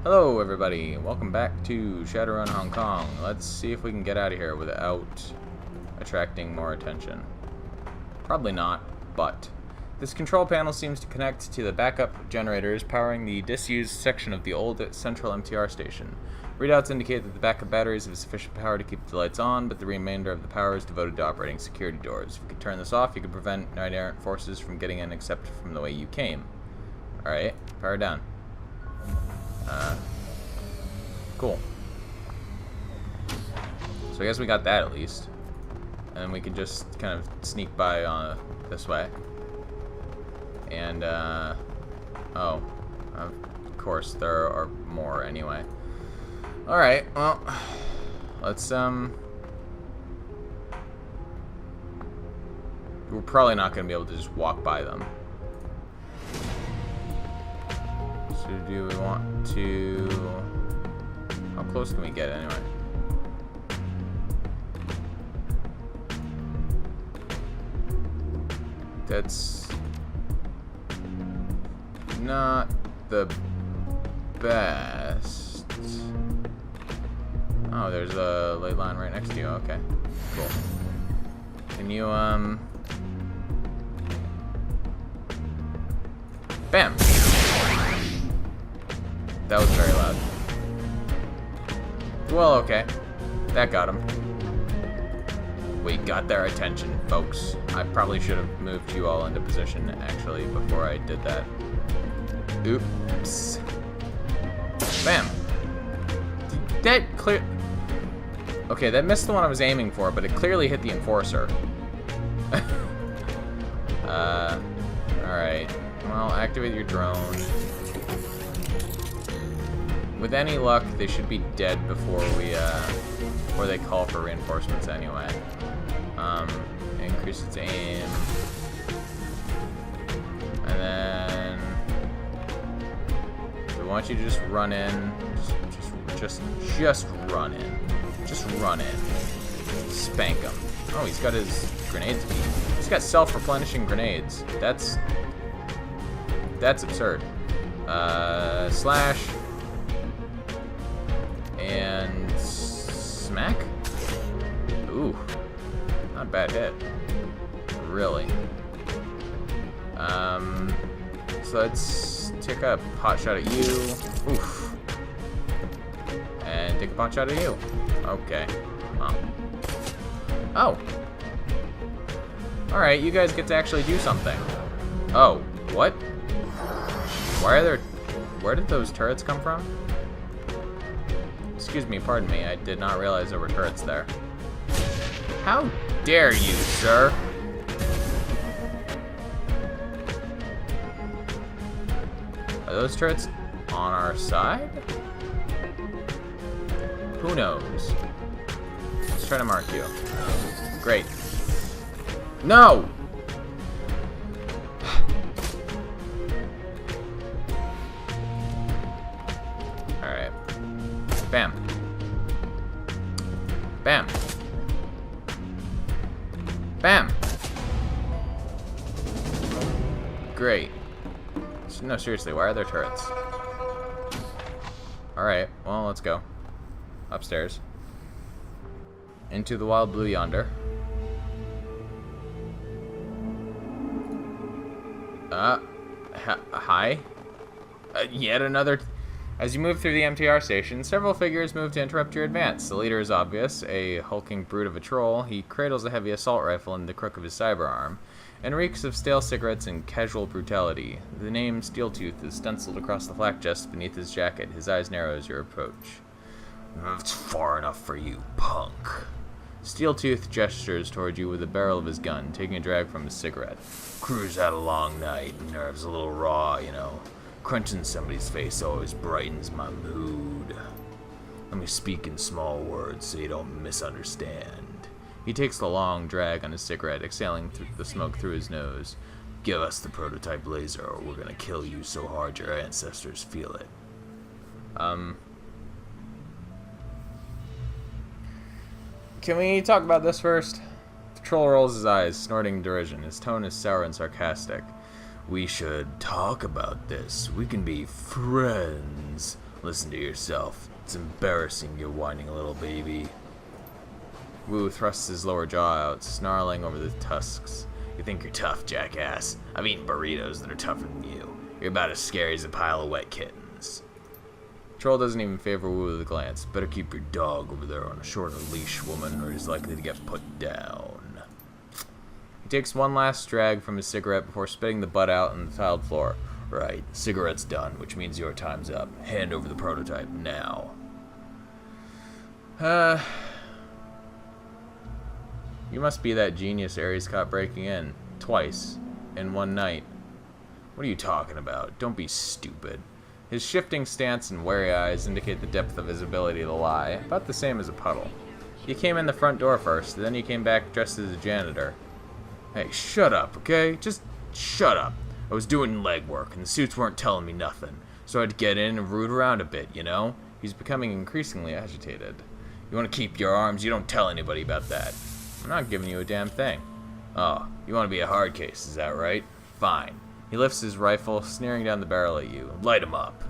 Hello everybody, welcome back to Shadowrun Hong Kong. Let's see if we can get out of here without attracting more attention. Probably not, but this control panel seems to connect to the backup generators powering the disused section of the old central MTR station. Readouts indicate that the backup batteries have sufficient power to keep the lights on, but the remainder of the power is devoted to operating security doors. If you could turn this off, you could prevent knight-errant forces from getting in except from the way you came. Alright, power down. Cool. So I guess we got that at least. And we can just kind of sneak by this way. And, oh. Of course, there are more anyway. Alright, well, let's, we're probably not going to be able to just walk by them. So do we want to... How close can we get anyway? That's not the best. Oh, there's a light line right next to you. Okay, cool. Can you, Bam! That was very loud. Well, okay. That got him. We got their attention, folks. I probably should have moved you all into position, actually, before I did that. Oops. Bam! That clear... Okay, that missed the one I was aiming for, but it clearly hit the Enforcer. Alright. Well, activate your drone. With any luck, they should be dead before they call for reinforcements anyway. Increase its aim. And then we want you to just run in. Just run in. Just run in. Spank him. Oh, he's got his grenades. He's got self-replenishing grenades. That's absurd. Slash. And smack? Ooh. Not a bad hit. Really. So let's take a pot shot at you. Oof. And take a pot shot at you. Okay. Oh. Alright, you guys get to actually do something. Oh, what? Where did those turrets come from? Excuse me, pardon me, I did not realize there were turrets there. How dare you, sir? Are those turrets on our side? Who knows? Let's try to mark you. Great. No! Alright. Bam. Bam. Bam. Great. No, seriously, why are there turrets? Alright, well, let's go. Upstairs. Into the wild blue yonder. Hi? Yet another... As you move through the MTR station, several figures move to interrupt your advance. The leader is obvious, a hulking brute of a troll. He cradles a heavy assault rifle in the crook of his cyber arm, and reeks of stale cigarettes and casual brutality. The name Steeltooth is stenciled across the flak chest beneath his jacket. His eyes narrow as you approach. It's far enough for you, punk. Steeltooth gestures toward you with the barrel of his gun, taking a drag from his cigarette. Crew's had a long night, nerves a little raw, you know. Crunching somebody's face always brightens my mood. Let me speak in small words so you don't misunderstand. He takes the long drag on his cigarette, exhaling the smoke through his nose. Give us the prototype laser or we're gonna kill you so hard your ancestors feel it. Can we talk about this first? The troll rolls his eyes, snorting derision. His tone is sour and sarcastic. We should talk about this. We can be friends. Listen to yourself. It's embarrassing you're whining a little baby. Wu thrusts his lower jaw out, snarling over the tusks. You think you're tough, jackass? I've eaten burritos that are tougher than you. You're about as scary as a pile of wet kittens. Troll doesn't even favor Wu with a glance. Better keep your dog over there on a shorter leash, woman, or he's likely to get put down. He takes one last drag from his cigarette before spitting the butt out on the tiled floor. Right, cigarette's done, which means your time's up. Hand over the prototype now. You must be that genius Ares caught breaking in. Twice. In one night. What are you talking about? Don't be stupid. His shifting stance and wary eyes indicate the depth of his ability to lie, about the same as a puddle. You came in the front door first, then you came back dressed as a janitor. Hey, shut up, okay? Just shut up. I was doing legwork, and the suits weren't telling me nothing, so I had to get in and root around a bit, you know? He's becoming increasingly agitated. You want to keep your arms? You don't tell anybody about that. I'm not giving you a damn thing. Oh, you want to be a hard case, is that right? Fine. He lifts his rifle, sneering down the barrel at you. Light him up.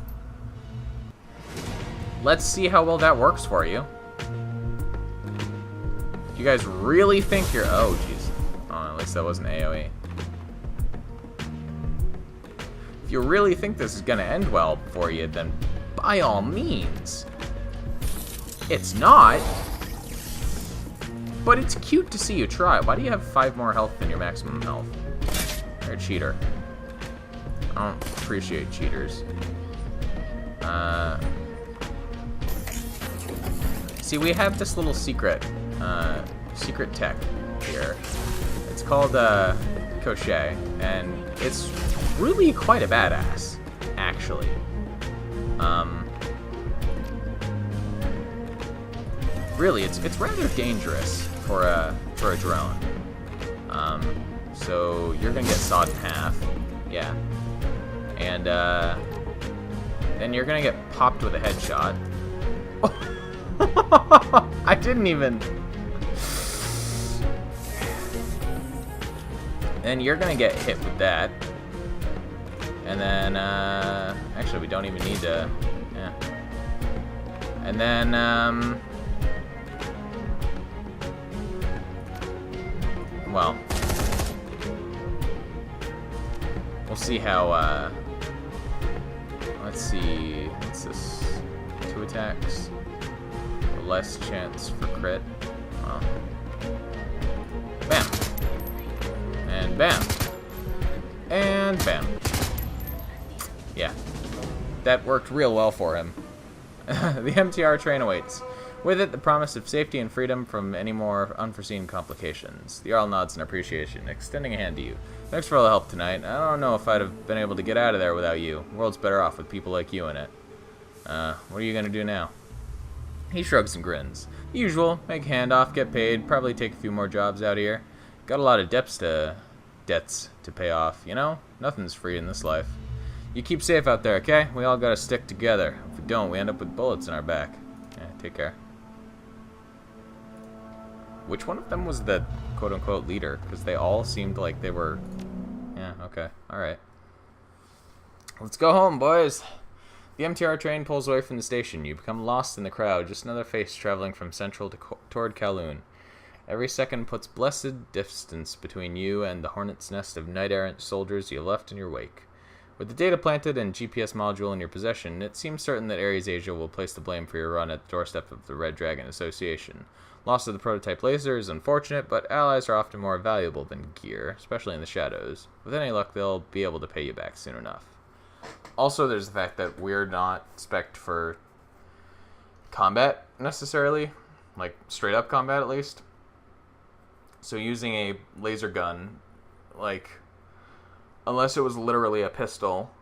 Let's see how well that works for you. You guys really think you're... Oh, jeez. Oh, at least that wasn't AoE. If you really think this is going to end well for you, then by all means. It's not. But it's cute to see you try. Why do you have 5 more health than your maximum health? You're a cheater. I don't appreciate cheaters. See, we have this little secret tech here. It's called Crochet, and it's really quite a badass, actually. Really, it's rather dangerous for a drone. So you're gonna get sawed in half, yeah, and then you're gonna get popped with a headshot. I didn't even. And you're gonna get hit with that, and then actually we don't even need to, yeah, and then well, we'll see how, let's see, what's this, 2 attacks, less chance for crit, well, bam, and bam, and bam, yeah, that worked real well for him. The MTR train awaits. With it, the promise of safety and freedom from any more unforeseen complications. The Jarl nods in appreciation, extending a hand to you. Thanks for all the help tonight. I don't know if I'd have been able to get out of there without you. The world's better off with people like you in it. What are you going to do now? He shrugs and grins. The usual, make a handoff, get paid, probably take a few more jobs out here. Got a lot of debts to pay off, you know? Nothing's free in this life. You keep safe out there, okay? We all gotta stick together. If we don't, we end up with bullets in our back. Yeah, take care. Which one of them was the quote-unquote leader? Because they all seemed like they were... Yeah, okay. Alright. Let's go home, boys. The MTR train pulls away from the station. You become lost in the crowd, just another face traveling from Central toward Kowloon. Every second puts blessed distance between you and the hornet's nest of knight-errant soldiers you left in your wake. With the data planted and GPS module in your possession, it seems certain that Ares Asia will place the blame for your run at the doorstep of the Red Dragon Association. Loss of the prototype laser is unfortunate, but allies are often more valuable than gear, especially in the shadows. With any luck, they'll be able to pay you back soon enough. Also, there's the fact that we're not spec'd for combat, necessarily. Like, straight-up combat, at least. So using a laser gun, like, unless it was literally a pistol,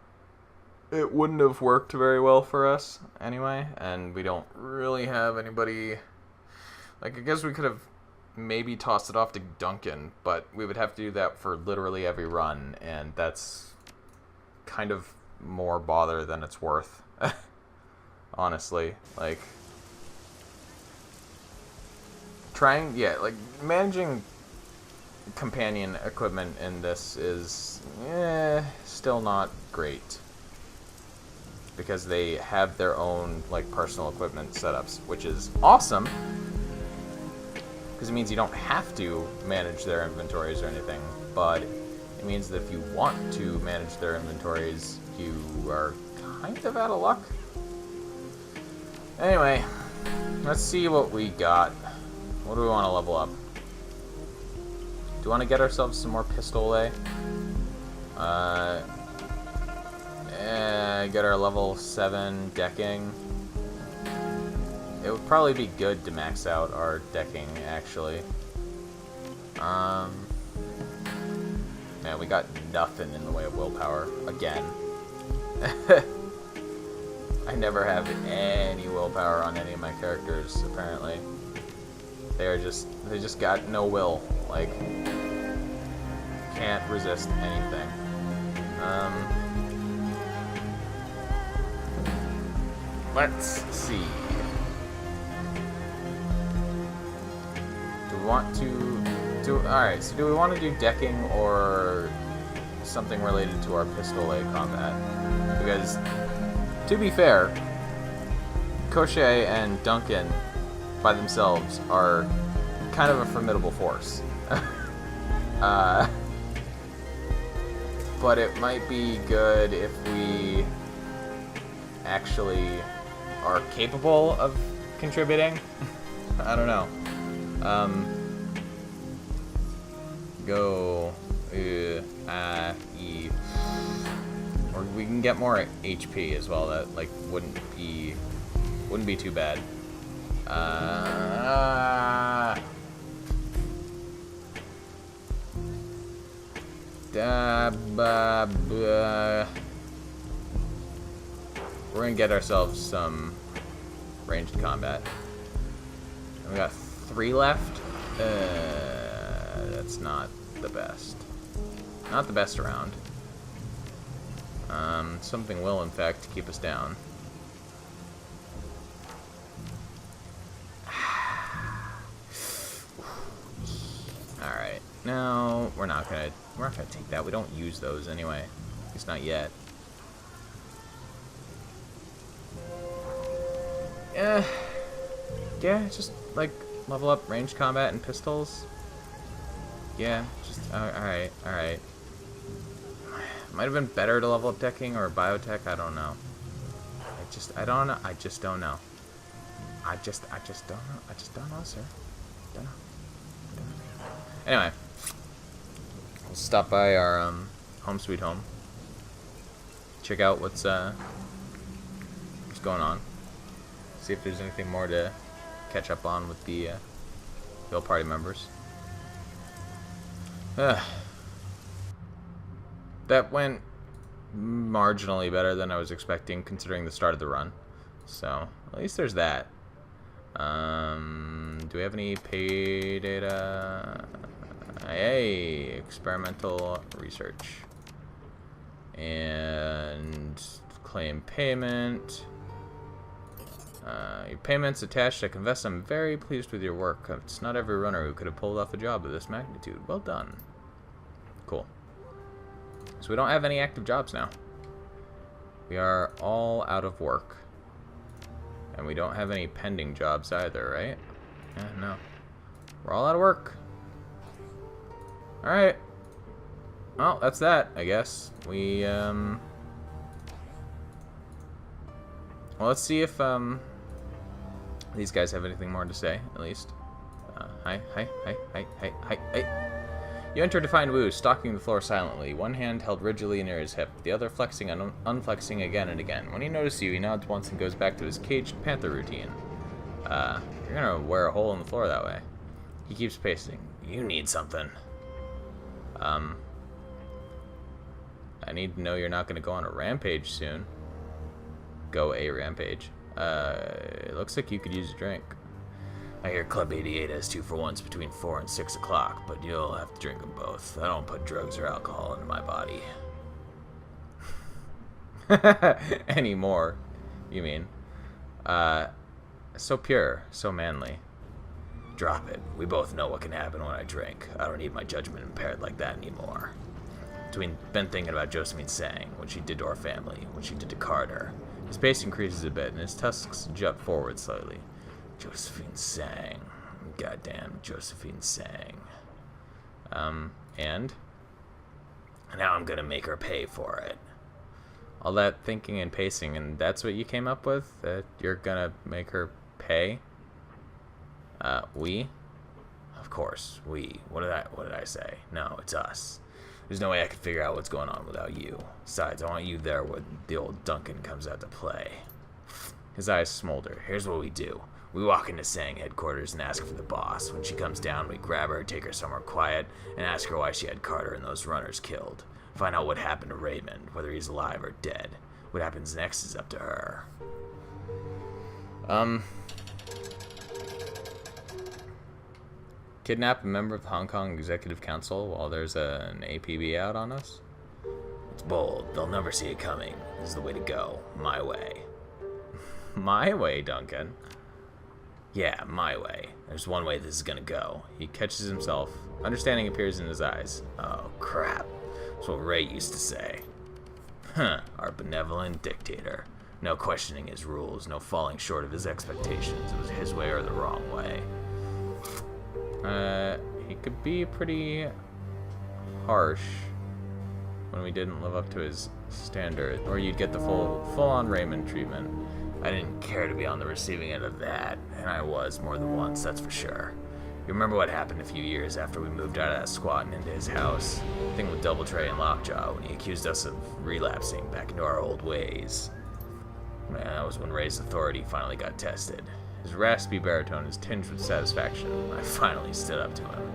it wouldn't have worked very well for us, anyway. And we don't really have anybody... Like, I guess we could have maybe tossed it off to Duncan, but we would have to do that for literally every run, and that's kind of more bother than it's worth. Honestly. Like, managing companion equipment in this is, still not great. because they have their own like personal equipment setups, which is awesome because it means you don't have to manage their inventories or anything, but it means that if you want to manage their inventories, you are kind of out of luck. Anyway, let's see what we got. What do we want to level up? Do we want to get ourselves some more pistole? Get our level 7 decking. It would probably be good to max out our decking, actually. Man, we got nothing in the way of willpower, again. I never have any willpower on any of my characters, apparently. They just got no will. Like, can't resist anything. Let's see. Do we want to do? Alright, so do we want to do decking or something related to our pistole combat? Because, to be fair, Crochet and Duncan by themselves are kind of a formidable force. But it might be good if we actually are capable of contributing. I don't know. Go E. Or we can get more HP as well. That like wouldn't be too bad. We're gonna get ourselves some ranged combat. And we got 3 left. That's not the best. Not the best around. Something will, in fact, keep us down. Alright. No, we're not gonna take that. We don't use those anyway. At least not yet. Yeah, just like level up ranged combat and pistols. Yeah, just alright. Might have been better to level up decking or biotech. I don't know. I don't know. I just don't know. I just don't know, sir. Don't know. Anyway, we'll stop by our home sweet home. Check out what's going on. See if there's anything more to catch up on with the Bill party members. That went marginally better than I was expecting, considering the start of the run. So at least there's that. Do we have any pay data? Hey, experimental research. And claim payment. Your payment's attached. I confess I'm very pleased with your work. It's not every runner who could have pulled off a job of this magnitude. Well done. Cool. So we don't have any active jobs now. We are all out of work. And we don't have any pending jobs either, right? Yeah, no. We're all out of work. Alright. Well, that's that, I guess. We, well, let's see if, these guys have anything more to say, at least. Hi. You enter to find Wu stalking the floor silently, one hand held rigidly near his hip, the other flexing and unflexing again and again. When he notices you, he nods once and goes back to his caged panther routine. You're gonna wear a hole in the floor that way. He keeps pacing. You need something. I need to know you're not gonna go on a rampage soon. Go a rampage. It looks like you could use a drink. I hear Club 88 has 2-for-1s between 4 and 6 o'clock, but you'll have to drink them both. I don't put drugs or alcohol into my body. Anymore, you mean. So pure, so manly. Drop it. We both know what can happen when I drink. I don't need my judgment impaired like that anymore. Been thinking about Josephine Sang, what she did to our family, what she did to Carter. His pace increases a bit, and his tusks jut forward slightly. Josephine Sang. Goddamn Josephine Sang. And? Now I'm gonna make her pay for it. All that thinking and pacing, and that's what you came up with? That you're gonna make her pay? We? Of course, we. What did I say? No, it's us. There's no way I could figure out what's going on without you. Besides, I want you there when the old Duncan comes out to play. His eyes smolder. Here's what we do. We walk into Sang headquarters and ask for the boss. When she comes down, we grab her, take her somewhere quiet, and ask her why she had Carter and those runners killed. Find out what happened to Raymond, whether he's alive or dead. What happens next is up to her. Kidnap a member of the Hong Kong Executive Council while there's an APB out on us? It's bold. They'll never see it coming. This is the way to go. My way. My way, Duncan? Yeah, my way. There's one way this is gonna go. He catches himself. Understanding appears in his eyes. Oh, crap. That's what Ray used to say. Huh, our benevolent dictator. No questioning his rules, no falling short of his expectations. It was his way or the wrong way. He could be pretty harsh when we didn't live up to his standard, or you'd get the full-on Raymond treatment. I didn't care to be on the receiving end of that, and I was more than once, that's for sure. You remember what happened a few years after we moved out of that squat and into his house? The thing with Doubletray and Lockjaw, when he accused us of relapsing back into our old ways. Man, that was when Ray's authority finally got tested. His raspy baritone is tinged with satisfaction. I finally stood up to him.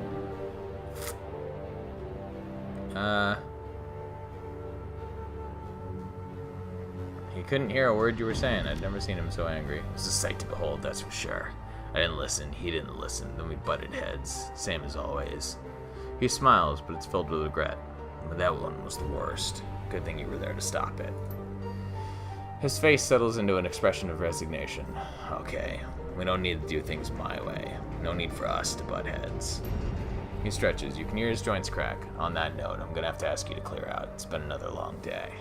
He couldn't hear a word you were saying. I'd never seen him so angry. It was a sight to behold, that's for sure. I didn't listen, he didn't listen, then we butted heads. Same as always. He smiles, but it's filled with regret. But that one was the worst. Good thing you were there to stop it. His face settles into an expression of resignation. Okay, we don't need to do things my way. No need for us to butt heads. He stretches. You can hear his joints crack. On that note, I'm gonna have to ask you to clear out. It's been another long day.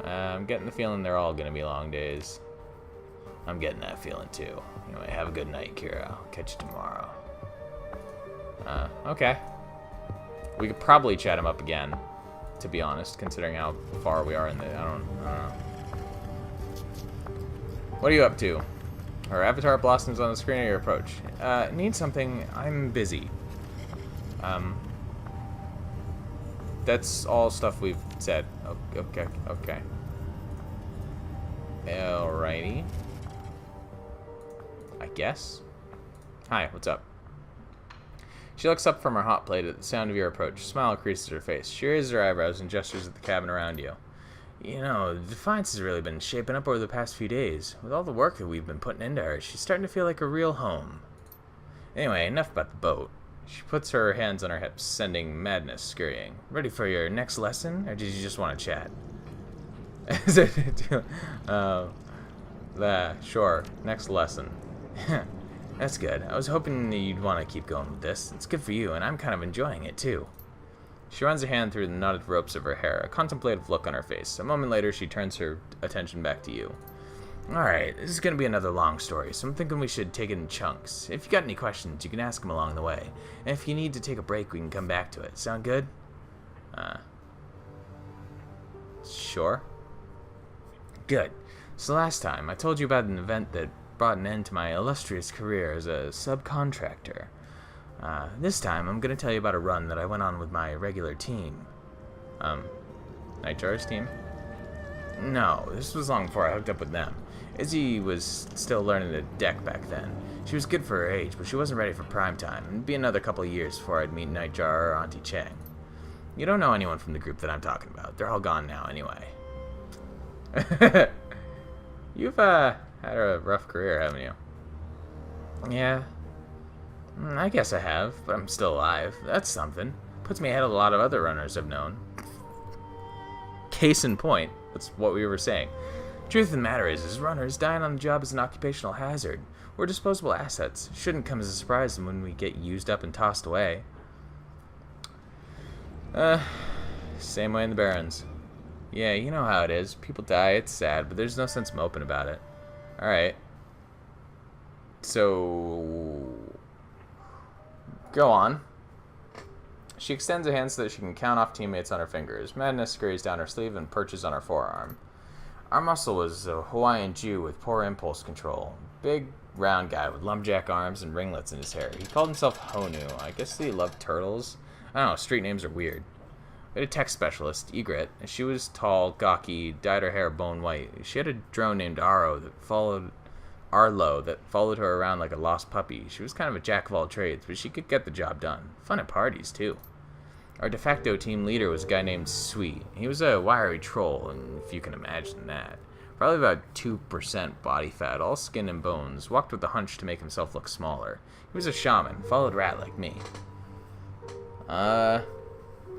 I'm getting the feeling they're all gonna be long days. I'm getting that feeling too. Anyway, have a good night, Kira. I'll catch you tomorrow. Okay. We could probably chat him up again, to be honest, considering how far we are in the... I don't know. What are you up to? Our avatar blossoms on the screen at your approach. Need something? I'm busy. That's all stuff we've said. Okay. Alrighty. I guess. Hi, what's up? She looks up from her hot plate at the sound of your approach. A smile creases her face. She raises her eyebrows and gestures at the cabin around you. You know, Defiance has really been shaping up over the past few days. With all the work that we've been putting into her, she's starting to feel like a real home. Anyway, enough about the boat. She puts her hands on her hips, sending madness scurrying. Ready for your next lesson, or did you just want to chat? Sure. Next lesson. That's good. I was hoping you'd want to keep going with this. It's good for you, and I'm kind of enjoying it, too. She runs a hand through the knotted ropes of her hair, a contemplative look on her face. A moment later, she turns her attention back to you. Alright, this is going to be another long story, so I'm thinking we should take it in chunks. If you got any questions, you can ask them along the way. And if you need to take a break, we can come back to it. Sound good? Sure. Good. So last time, I told you about an event that brought an end to my illustrious career as a subcontractor. This time, I'm going to tell you about a run that I went on with my regular team. Nightjar's team? No, this was long before I hooked up with them. Izzy was still learning to deck back then. She was good for her age, but she wasn't ready for prime time. It'd be another couple of years before I'd meet Nightjar or Auntie Chang. You don't know anyone from the group that I'm talking about. They're all gone now anyway. You've, had a rough career, haven't you? Yeah. I guess I have, but I'm still alive. That's something. Puts me ahead of a lot of other runners I've known. Case in point, that's what we were saying. Truth of the matter is runners dying on the job is an occupational hazard. We're disposable assets. Shouldn't come as a surprise when we get used up and tossed away. Same way in the Barrens. Yeah, you know how it is. People die, it's sad, but there's no sense moping about it. Alright. So... Go on. She extends a hand so that she can count off teammates on her fingers. Madness scurries down her sleeve and perches on her forearm. Our muscle was a Hawaiian Jew with poor impulse control. Big, round guy with lumberjack arms and ringlets in his hair. He called himself Honu. I guess he loved turtles. I don't know, street names are weird. We had a tech specialist, Egret. She was tall, gawky, dyed her hair bone white. She had a drone named Arlo that followed her around like a lost puppy. She was kind of a jack of all trades, but she could get the job done. Fun at parties, too. Our de facto team leader was a guy named Sui. He was a wiry troll, and if you can imagine that. Probably about 2% body fat, all skin and bones, walked with a hunch to make himself look smaller. He was a shaman, followed rat like me.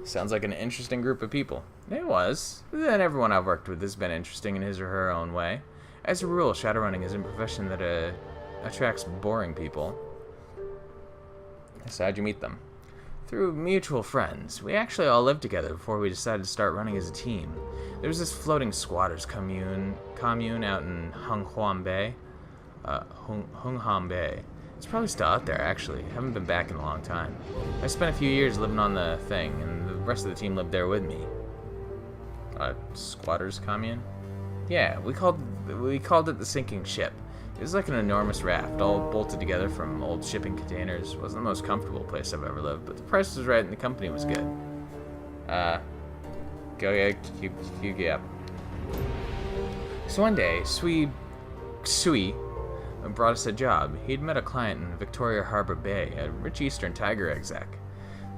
Sounds like an interesting group of people. It was. Then everyone I've worked with has been interesting in his or her own way. As a rule, shadowrunning is a profession that attracts boring people. So how'd you meet them? Through mutual friends. We actually all lived together before we decided to start running as a team. There was this floating squatters commune out in Hungham Bay. It's probably still out there, actually. Haven't been back in a long time. I spent a few years living on the thing, and the rest of the team lived there with me. Squatters commune? Yeah, we called it the sinking ship. It was like an enormous raft, all bolted together from old shipping containers. It wasn't the most comfortable place I've ever lived, but the price was right and the company was good. Yep. So one day, Sui brought us a job. He'd met a client in Victoria Harbor Bay, a rich Eastern Tiger exec.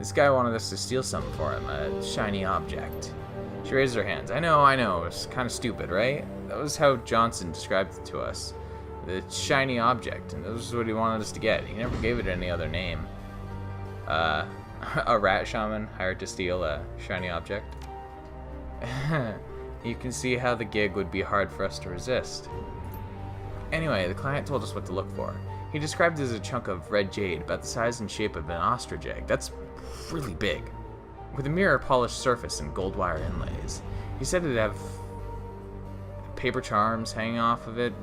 This guy wanted us to steal something for him, a shiny object. She raised her hands. I know, it's kind of stupid, right? That was how Johnson described it to us. The shiny object, and this is what he wanted us to get. He never gave it any other name. A rat shaman hired to steal a shiny object. You can see how the gig would be hard for us to resist. Anyway, the client told us what to look for. He described it as a chunk of red jade, about the size and shape of an ostrich egg. That's really big. With a mirror-polished surface and gold wire inlays. He said it'd have paper charms hanging off of it,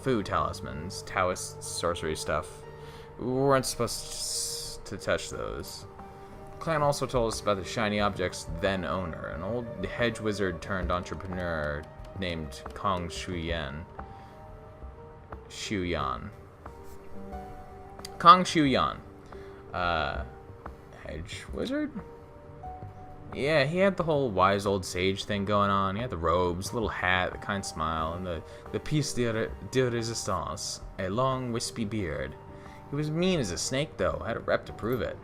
food talismans, Taoist sorcery stuff. We weren't supposed to touch those. The client also told us about the shiny object's then owner, an old hedge wizard turned entrepreneur named Kong Shuyan. Kong Shuyan. Hedge wizard? Yeah, he had the whole wise old sage thing going on. He had the robes, little hat, the kind smile, and the piece de resistance, a long wispy beard. He was mean as a snake, though, had a rep to prove it.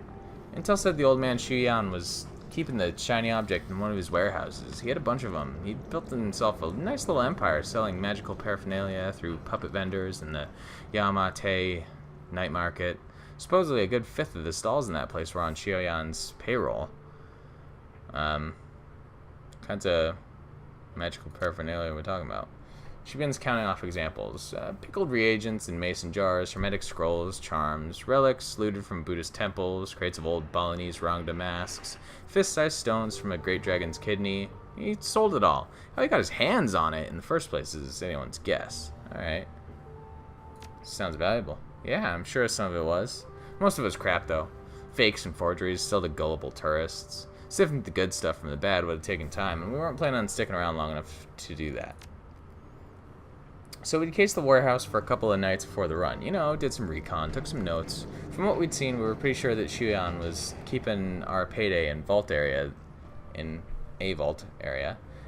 Intel said the old man Shuyan was keeping the shiny object in one of his warehouses. He had a bunch of them. He'd built himself a nice little empire selling magical paraphernalia through puppet vendors and the Yamate night market. Supposedly a good fifth of the stalls in that place were on Shuyan's payroll. Kinds of magical paraphernalia we're talking about. She begins counting off examples. Pickled reagents in mason jars, hermetic scrolls, charms, relics looted from Buddhist temples, crates of old Balinese Rangda masks, fist-sized stones from a great dragon's kidney. He sold it all. How he got his hands on it in the first place is anyone's guess. Alright. Sounds valuable. Yeah, I'm sure some of it was. Most of it was crap, though. Fakes and forgeries, still to gullible tourists. Sifting the good stuff from the bad would have taken time, and we weren't planning on sticking around long enough to do that. So we'd cased the warehouse for a couple of nights before the run. You know, did some recon, took some notes. From what we'd seen, we were pretty sure that Shuyan was keeping our payday in a vault area,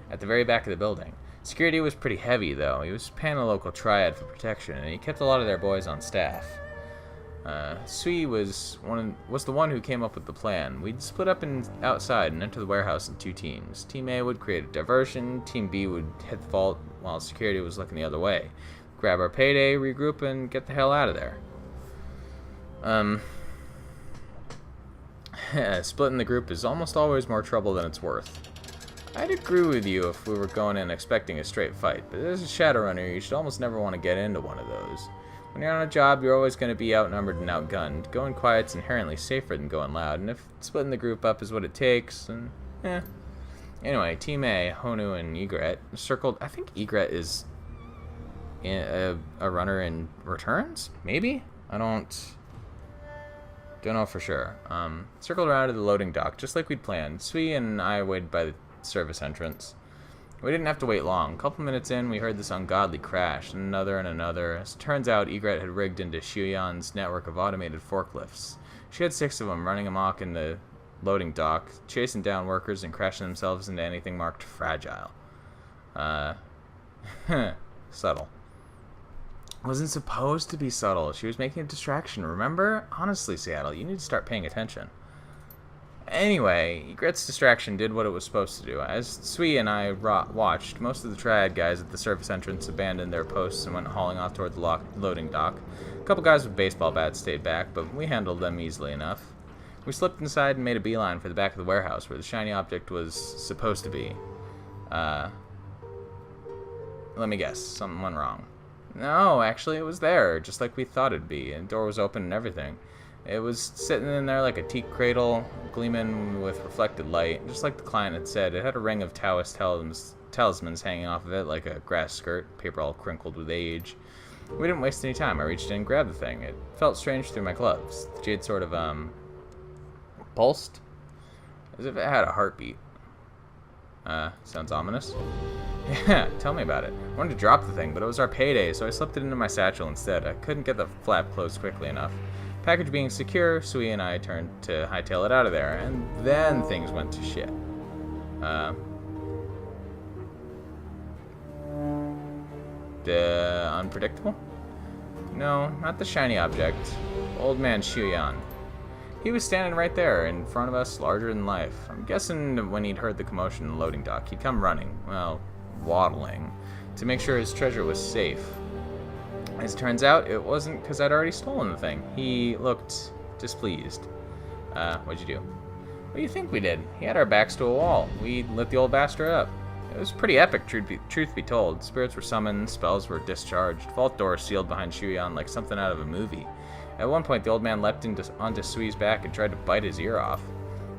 at the very back of the building. Security was pretty heavy, though. He was paying a local triad for protection, and he kept a lot of their boys on staff. Sui was the one who came up with the plan. We'd split up outside and enter the warehouse in two teams. Team A would create a diversion. Team B would hit the vault while security was looking the other way. Grab our payday, regroup, and get the hell out of there. Splitting the group is almost always more trouble than it's worth. I'd agree with you if we were going in expecting a straight fight, but as a Shadowrunner, you should almost never want to get into one of those. When you're on a job, you're always going to be outnumbered and outgunned. Going quiet's inherently safer than going loud, and if splitting the group up is what it takes, then, Anyway, Team A, Honu and Egret, circled. I think Egret is a runner in returns? Maybe? I don't know for sure. Circled around to the loading dock, just like we'd planned. Sui and I waited by the service entrance. We didn't have to wait long. A couple minutes in, we heard this ungodly crash, and another and another. As it turns out, Egret had rigged into Shuyan's network of automated forklifts. She had 6 of them running amok in the loading dock, chasing down workers and crashing themselves into anything marked fragile. Subtle. Wasn't supposed to be subtle. She was making a distraction, remember? Honestly, Seattle, you need to start paying attention. Anyway, Egret's distraction did what it was supposed to do. As Sui and I watched, most of the Triad guys at the service entrance abandoned their posts and went hauling off toward the loading dock. A couple guys with baseball bats stayed back, but we handled them easily enough. We slipped inside and made a beeline for the back of the warehouse where the shiny object was supposed to be. Let me guess, something went wrong. No, actually it was there, just like we thought it'd be, and the door was open and everything. It was sitting in there like a teak cradle, gleaming with reflected light. Just like the client had said, it had a ring of Taoist talismans hanging off of it like a grass skirt, paper all crinkled with age. We didn't waste any time. I reached in and grabbed the thing. It felt strange through my gloves. The jade sort of, pulsed, as if it had a heartbeat. Sounds ominous. Yeah, tell me about it. I wanted to drop the thing, but it was our payday, so I slipped it into my satchel instead. I couldn't get the flap closed quickly enough. Package being secure, Sui and I turned to hightail it out of there, and then things went to shit. The unpredictable? No, not the shiny object. Old man Shuyan. He was standing right there in front of us, larger than life. I'm guessing when he'd heard the commotion in the loading dock, he'd come running, well, waddling, to make sure his treasure was safe. As it turns out, it wasn't because I'd already stolen the thing. He looked displeased. What'd you do? What do you think we did? He had our backs to a wall. We lit the old bastard up. It was pretty epic, truth be told. Spirits were summoned, spells were discharged, vault doors sealed behind Shuyan like something out of a movie. At one point, the old man leapt onto Sui's back and tried to bite his ear off.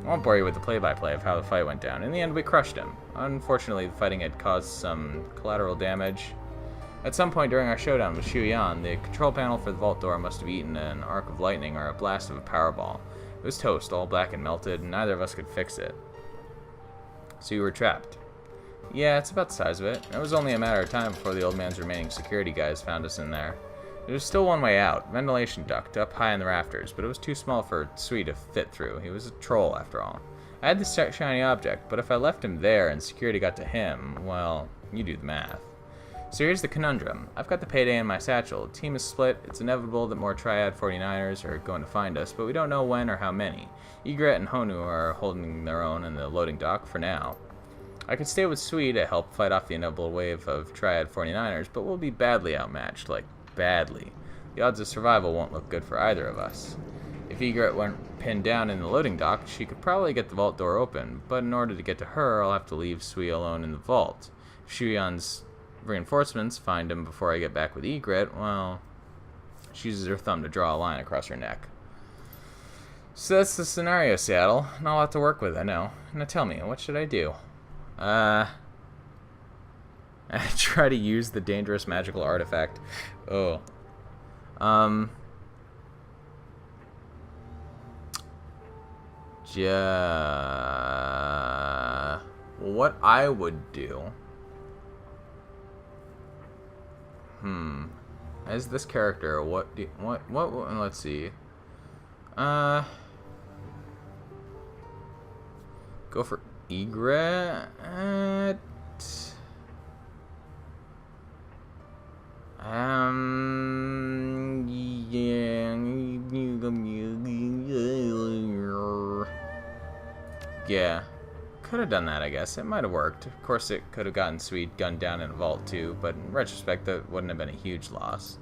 I won't bore you with the play-by-play of how the fight went down. In the end, we crushed him. Unfortunately, the fighting had caused some collateral damage. At some point during our showdown with Shuyan, the control panel for the vault door must have eaten an arc of lightning or a blast of a powerball. It was toast, all black and melted, and neither of us could fix it. So you were trapped. Yeah, it's about the size of it. It was only a matter of time before the old man's remaining security guys found us in there. There was still one way out, ventilation duct, up high in the rafters, but it was too small for Sui to fit through. He was a troll, after all. I had the shiny object, but if I left him there and security got to him, well, you do the math. So here's the conundrum. I've got the payday in my satchel. The team is split. It's inevitable that more Triad 49ers are going to find us, but we don't know when or how many. Egret and Honu are holding their own in the loading dock for now. I could stay with Sui to help fight off the inevitable wave of Triad 49ers, but we'll be badly outmatched, like badly. The odds of survival won't look good for either of us. If Egret weren't pinned down in the loading dock, she could probably get the vault door open, but in order to get to her, I'll have to leave Sui alone in the vault. If Shuyan's reinforcements find him before I get back with Egret, well, she uses her thumb to draw a line across her neck. So that's the scenario, Seattle. Not a lot to work with, I know. Now tell me, what should I do? I try to use the dangerous magical artifact. Oh. What I would do... As this character, let's see. Go for Egret. Yeah. Could have done that, I guess. It might have worked. Of course, it could have gotten Sweet gunned down in a vault, too, but in retrospect, that wouldn't have been a huge loss.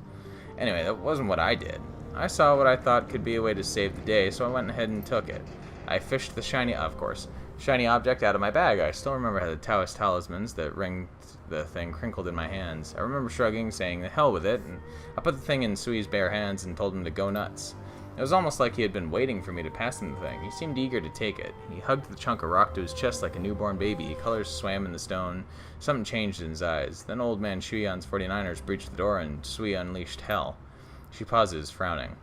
Anyway, that wasn't what I did. I saw what I thought could be a way to save the day, so I went ahead and took it. I fished the shiny object out of my bag. I still remember how the Taoist talismans that ringed the thing crinkled in my hands. I remember shrugging, saying, the hell with it, and I put the thing in Sui's bare hands and told him to go nuts. It was almost like he had been waiting for me to pass him the thing. He seemed eager to take it. He hugged the chunk of rock to his chest like a newborn baby. Colors swam in the stone. Something changed in his eyes. Then old man Shuyan's 49ers breached the door and Sui unleashed hell. She pauses, frowning.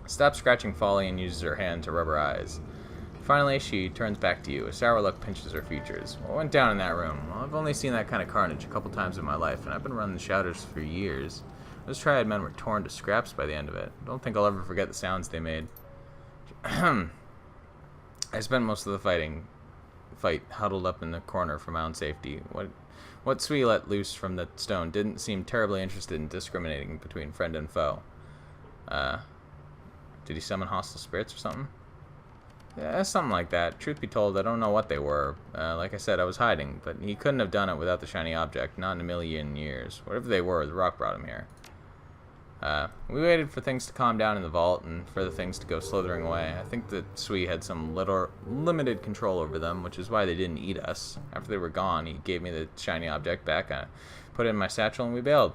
Stops scratching Folly and uses her hand to rub her eyes. Finally, she turns back to you. A sour look pinches her features. What went down in that room? Well, I've only seen that kind of carnage a couple times in my life, and I've been running the Shadows for years. Those Triad men were torn to scraps by the end of it. I don't think I'll ever forget the sounds they made. I spent most of the fight huddled up in the corner for my own safety. What Sui let loose from the stone didn't seem terribly interested in discriminating between friend and foe. Did he summon hostile spirits or something? Yeah, something like that. Truth be told, I don't know what they were. Like I said, I was hiding, but he couldn't have done it without the shiny object, not in a million years. Whatever they were, the rock brought him here. We waited for things to calm down in the vault and for the things to go slithering away. I think that Sui had some little limited control over them, which is why they didn't eat us. After they were gone, he gave me the shiny object back, put it in my satchel, and we bailed.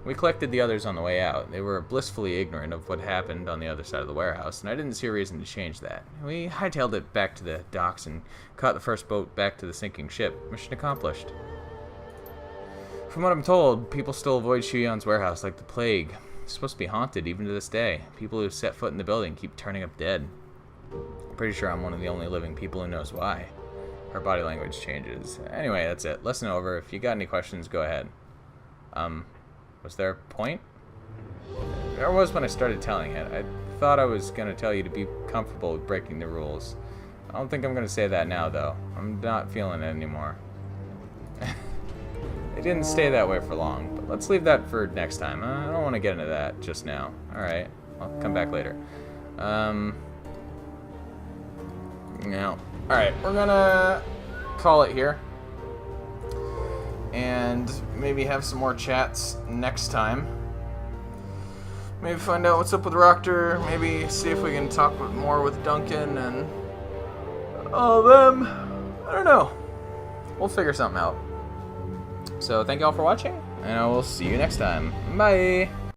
We collected the others on the way out. They were blissfully ignorant of what happened on the other side of the warehouse, and I didn't see a reason to change that. We hightailed it back to the docks and caught the first boat back to the sinking ship. Mission accomplished. From what I'm told, people still avoid Shuyan's warehouse like the plague. It's supposed to be haunted even to this day. People who set foot in the building keep turning up dead. I'm pretty sure I'm one of the only living people who knows why. Her body language changes. Anyway, that's it. Lesson over. If you got any questions, go ahead. Was there a point? There was when I started telling it. I thought I was going to tell you to be comfortable with breaking the rules. I don't think I'm going to say that now, though. I'm not feeling it anymore. It didn't stay that way for long, but let's leave that for next time. I don't want to get into that just now. Alright, I'll come back later. No. Alright, we're going to call it here. And maybe have some more chats next time. Maybe find out what's up with Roctor. Maybe see if we can talk more with Duncan and all of them. I don't know. We'll figure something out. So thank you all for watching, and I will see you next time. Bye!